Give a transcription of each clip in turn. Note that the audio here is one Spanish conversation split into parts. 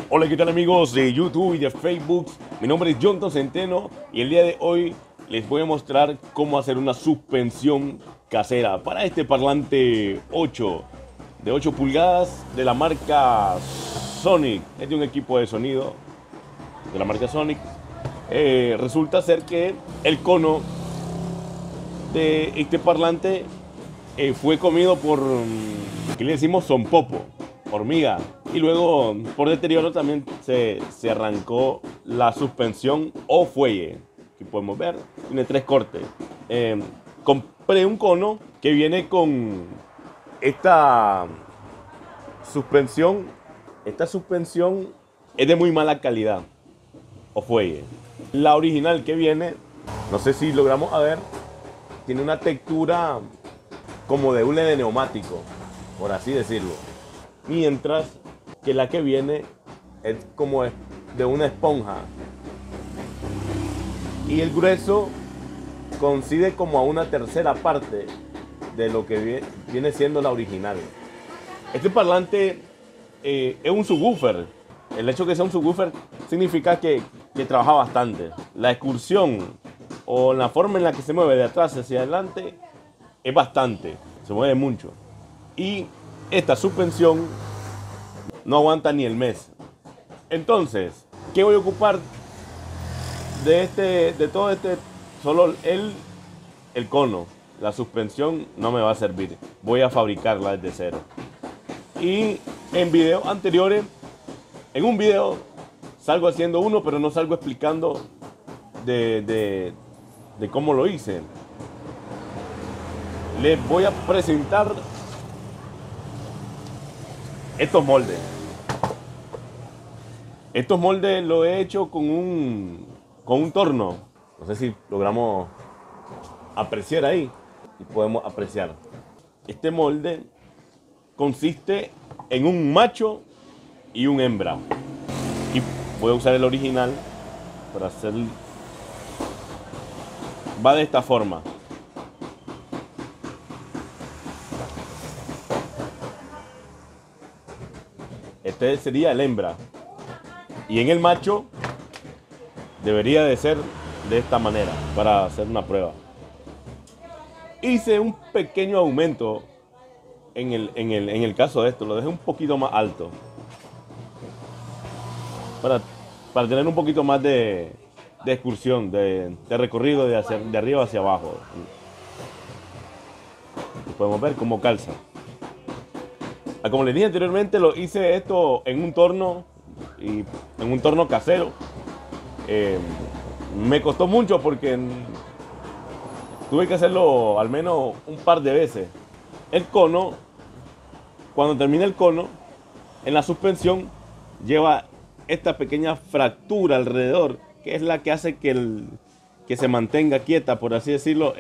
Hola, ¿qué tal amigos de YouTube y de Facebook? Mi nombre es Jonathan Centeno y el día de hoy les voy a mostrar cómo hacer una suspensión casera para este parlante 8 de 8 pulgadas de la marca Sonic. Es de un equipo de sonido de la marca Sonic. Resulta ser que el cono de este parlante fue comido por, ¿qué le decimos? Sonpopo, hormiga. Y luego, por deterioro, también se arrancó la suspensión o fuelle. Aquí podemos ver, tiene 3 cortes. Compré un cono que viene con esta suspensión. Esta suspensión es de muy mala calidad, o fuelle. La original que viene, no sé si logramos ver, tiene una textura como de hule de neumático, por así decirlo. Mientras que la que viene es como de una esponja. Y el grueso coincide como a una tercera parte de lo que viene siendo la original. Este parlante es un subwoofer. El hecho de que sea un subwoofer significa que trabaja bastante. La excursión o la forma en la que se mueve de atrás hacia adelante es bastante, se mueve mucho. Y esta suspensión no aguanta ni el mes. Entonces, ¿qué voy a ocupar de todo este? Solo el cono. La suspensión no me va a servir. Voy a fabricarla desde cero. Y en videos anteriores, en un video salgo haciendo uno, pero no salgo explicando de cómo lo hice. Les voy a presentar estos moldes. Estos moldes los he hecho con un torno. No sé si logramos apreciar ahí. Y podemos apreciar. Este molde consiste en un macho y un hembra. Y voy a usar el original para hacer. Va de esta forma. Este sería el hembra. Y en el macho debería de ser de esta manera para hacer una prueba. Hice un pequeño aumento en el caso de esto. Lo dejé un poquito más alto. Para tener un poquito más de excursión, de recorrido de arriba hacia abajo. Y podemos ver cómo calza. Como les dije anteriormente, lo hice esto en un torno y en un torno casero. Me costó mucho porque tuve que hacerlo al menos un par de veces. El cono, cuando termina el cono, en la suspensión lleva esta pequeña fractura alrededor, que es la que hace que se mantenga quieta, por así decirlo,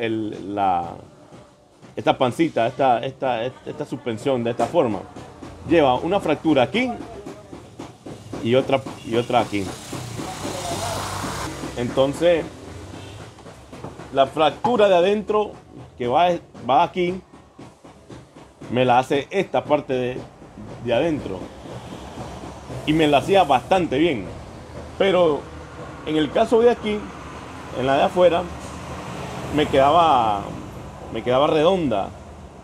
esta pancita, esta suspensión de esta forma. Lleva una fractura aquí y otra aquí. Entonces, la fractura de adentro que va aquí, me la hace esta parte de adentro. Y me la hacía bastante bien. Pero en el caso de aquí, en la de afuera, me quedaba redonda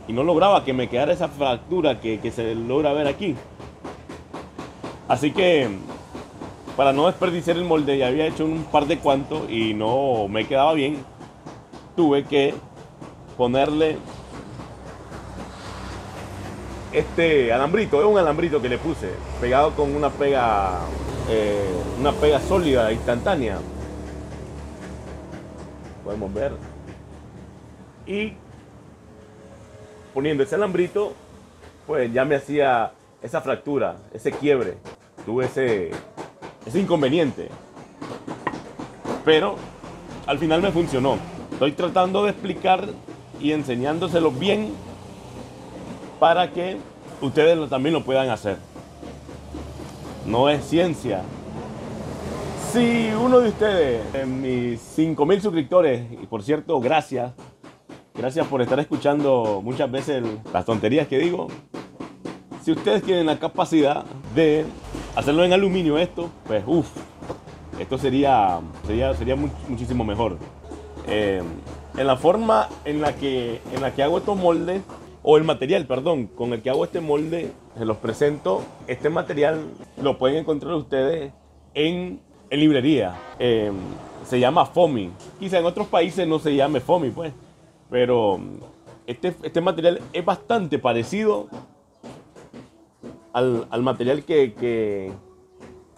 y no lograba que me quedara esa fractura que se logra ver aquí. Así que, para no desperdiciar el molde, ya había hecho un par de cuantos y no me quedaba bien. Tuve que ponerle este alambrito. Es un alambrito que le puse pegado con una pega sólida, instantánea. Podemos ver. Y poniendo ese alambrito, pues ya me hacía esa fractura, ese quiebre. Tuve ese inconveniente. Pero al final me funcionó. Estoy tratando de explicar y enseñándoselo bien para que ustedes también lo puedan hacer. No es ciencia. Si uno de ustedes, en mis 5.000 suscriptores, y por cierto, gracias por estar escuchando muchas veces las tonterías que digo. Si ustedes tienen la capacidad de hacerlo en aluminio esto, pues uff, esto sería muchísimo mejor. En la forma en la que hago estos moldes, o el material, perdón, con el que hago este molde, se los presento. Este material lo pueden encontrar ustedes en librería. Se llama foamy. Quizá en otros países no se llame foamy, pues, pero este material es bastante parecido al material que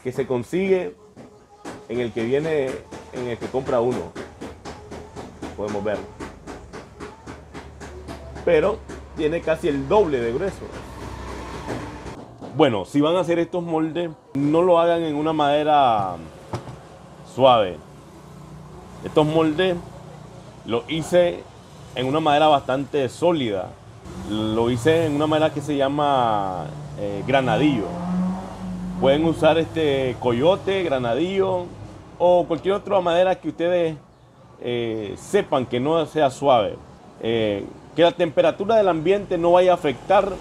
se consigue en el que viene, en el que compra uno. Podemos ver. Pero tiene casi el doble de grueso. Bueno, si van a hacer estos moldes, no lo hagan en una madera suave. Estos moldes los hice en una madera bastante sólida. Lo hice en una madera que se llama granadillo. Pueden usar coyote, granadillo o cualquier otra madera que ustedes sepan que no sea suave. Que la temperatura del ambiente no vaya a afectar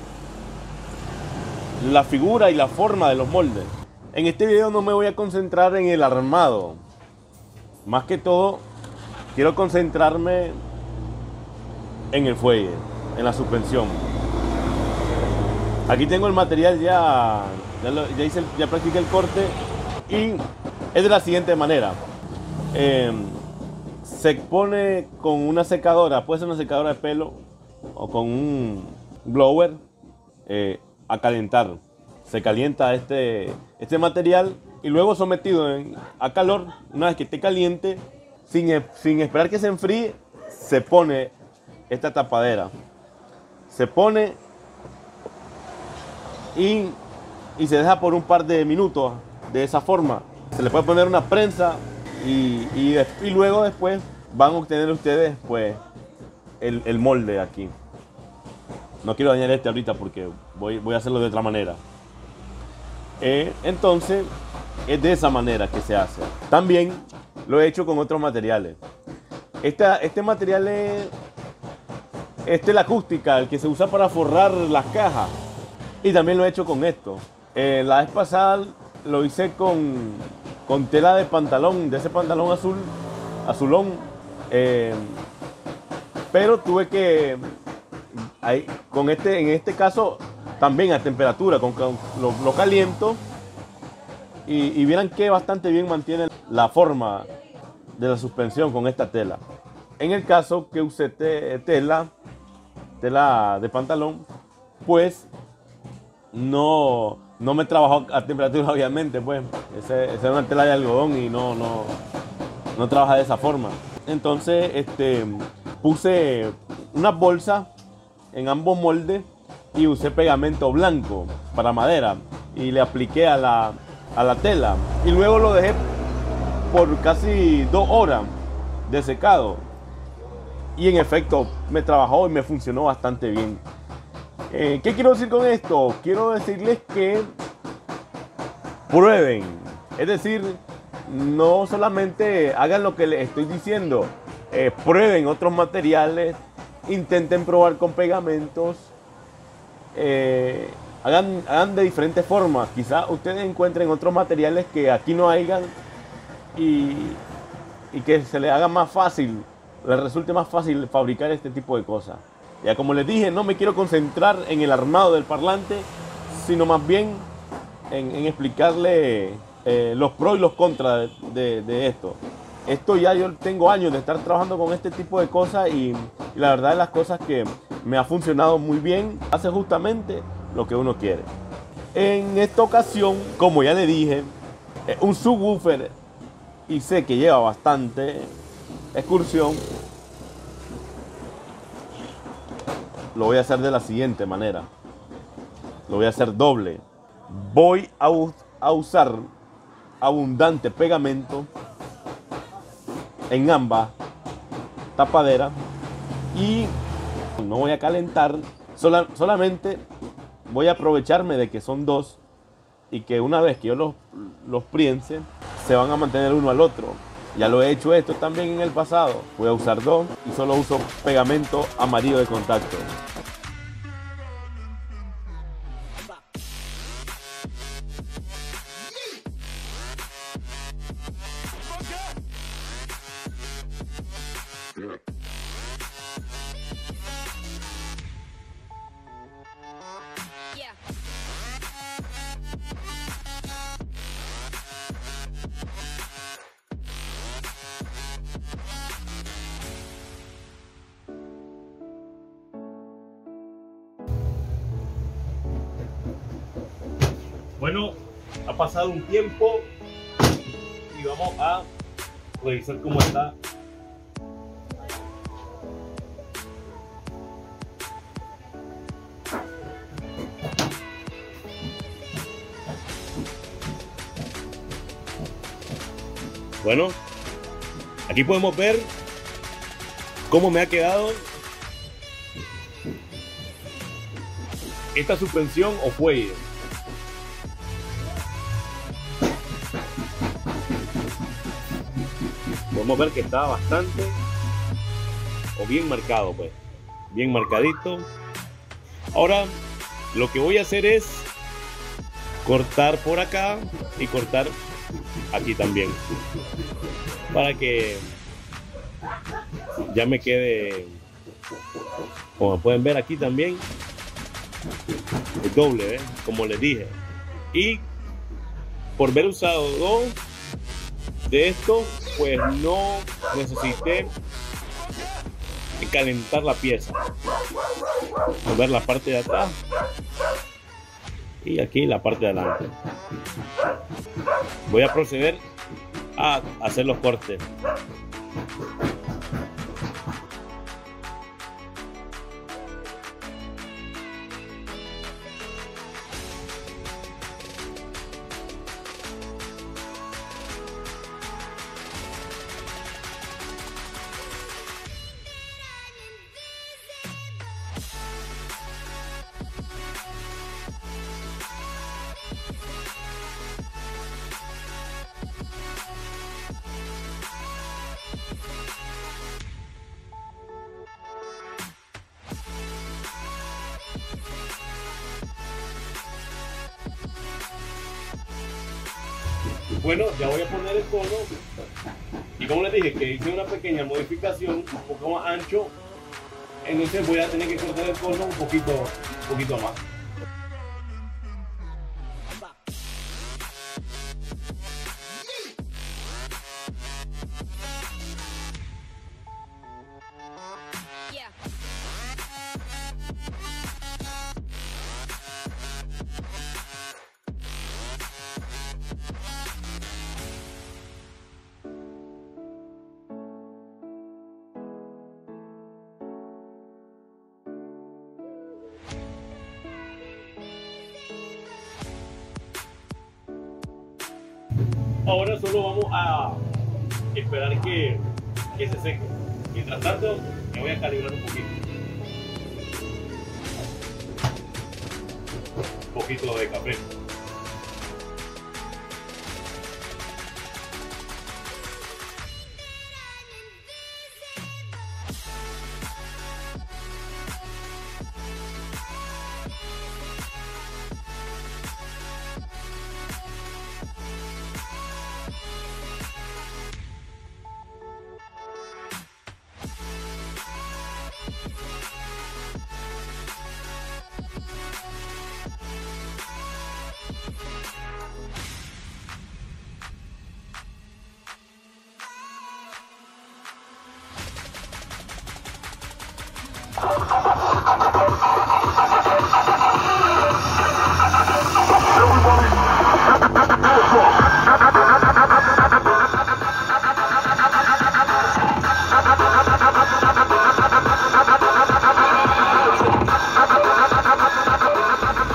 la figura y la forma de los moldes. En este video no me voy a concentrar en el armado. Más que todo, quiero concentrarme en el fuelle, en la suspensión. Aquí tengo el material, ya practiqué el corte y es de la siguiente manera. Se pone con una secadora, puede ser una secadora de pelo o con un blower a calentar. Se calienta este material y luego sometido a calor. Una vez que esté caliente, sin esperar que se enfríe, se pone esta tapadera. Se pone y se deja por un par de minutos de esa forma. Se le puede poner una prensa y luego después van a obtener ustedes pues el molde aquí. No quiero dañar ahorita porque voy a hacerlo de otra manera. Entonces es de esa manera que se hace. También lo he hecho con otros materiales. Este material es tela acústica, el que se usa para forrar las cajas. Y también lo he hecho con esto. La vez pasada lo hice con tela de pantalón, de ese pantalón azulón. Pero tuve que, en este caso, también a temperatura, lo caliento. Y vieran que bastante bien mantiene la forma de la suspensión con esta tela. En el caso que usé tela de pantalón, pues no me trabajó a temperatura, obviamente, pues. Esa es una tela de algodón y no trabaja de esa forma. Entonces, puse una bolsa en ambos moldes y usé pegamento blanco para madera y le apliqué a la tela. Y luego lo dejé por casi 2 horas de secado. Y en efecto, me trabajó y me funcionó bastante bien. ¿Qué quiero decir con esto? Quiero decirles que prueben. Es decir, no solamente hagan lo que les estoy diciendo. Prueben otros materiales. Intenten probar con pegamentos. Hagan de diferentes formas. Quizás ustedes encuentren otros materiales que aquí no hayan y que se les haga más fácil, les resulte más fácil fabricar este tipo de cosas. Ya como les dije, no me quiero concentrar en el armado del parlante, sino más bien en explicarle los pros y los contras de esto. Esto ya yo tengo años de estar trabajando con este tipo de cosas y la verdad es las cosas que me ha funcionado muy bien. Hace justamente lo que uno quiere. En esta ocasión, como ya le dije, un subwoofer y sé que lleva bastante excursión. Lo voy a hacer de la siguiente manera. Lo voy a hacer doble. Voy a usar abundante pegamento en ambas tapaderas y no voy a calentar. Solamente voy a aprovecharme de que son dos y que una vez que yo los prience se van a mantener uno al otro. Ya lo he hecho esto también en el pasado. Voy a usar dos y solo uso pegamento amarillo de contacto. Bueno, ha pasado un tiempo y vamos a revisar cómo está. Bueno, aquí podemos ver cómo me ha quedado esta suspensión o fuelle. Podemos ver que está bastante o bien marcado, pues bien marcadito. Ahora lo que voy a hacer es cortar por acá y cortar aquí también, para que ya me quede, como pueden ver aquí también, el doble, como les dije. Y por haber usado dos de estos, pues no necesité calentar la pieza. Ver la parte de atrás y aquí la parte de adelante. Voy a proceder a hacer los cortes. Bueno, ya voy a poner el cono y como les dije que hice una pequeña modificación, un poco más ancho, entonces voy a tener que cortar el cono un poquito más. Ahora solo vamos a esperar que se seque. Mientras tanto, me voy a calibrar un poquito de café.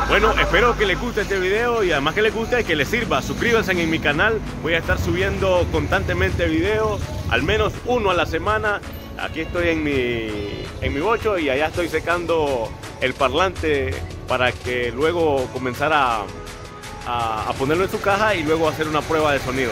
Bueno, espero que les guste este video y además que les guste y que les sirva. Suscríbanse en mi canal, voy a estar subiendo constantemente videos, al menos uno a la semana. Aquí estoy en mi bocho y allá estoy secando el parlante para que luego comenzar a ponerlo en su caja y luego hacer una prueba de sonido.